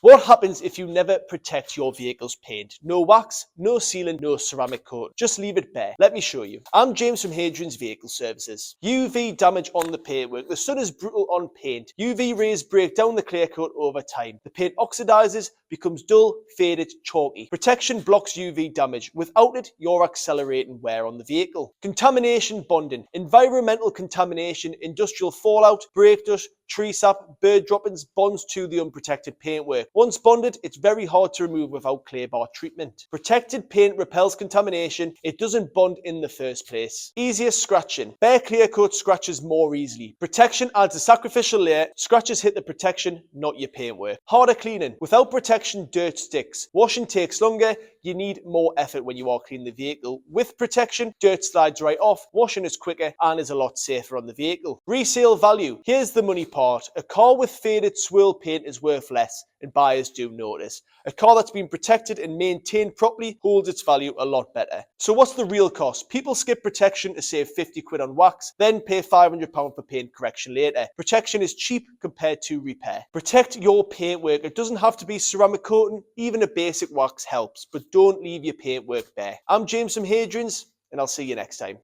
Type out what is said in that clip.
What happens if you never protect your vehicle's paint? No wax, no sealant, no ceramic coat. Just leave it bare. Let me show you. I'm James from Hadrian's Vehicle Services. UV damage on the paintwork. The sun is brutal on paint. UV rays break down the clear coat over time. The paint oxidizes, becomes dull, faded, chalky. Protection blocks UV damage. Without it, you're accelerating wear on the vehicle. Contamination bonding. Environmental contamination, industrial fallout, brake dust, tree sap, bird droppings bonds to the unprotected paintwork. Once bonded, it's very hard to remove without clay bar treatment. Protected paint repels contamination. It doesn't bond in the first place. Easier scratching. Bare clear coat scratches more easily. Protection adds a sacrificial layer. Scratches hit the protection, not your paintwork. Harder cleaning. Without protection, dirt sticks. Washing takes longer. You need more effort when you are cleaning the vehicle. With protection, dirt slides right off. Washing is quicker and is a lot safer on the vehicle. Resale value. Here's the money part. A car with faded swirl paint is worth less, and buyers do notice. A car that's been protected and maintained properly holds its value a lot better. So what's the real cost? People skip protection to save 50 quid on wax, then pay £500 for paint correction later. Protection is cheap compared to repair. Protect your paintwork. It doesn't have to be ceramic coating. Even a basic wax helps, but don't leave your paintwork bare. I'm James from Hadrian's, and I'll see you next time.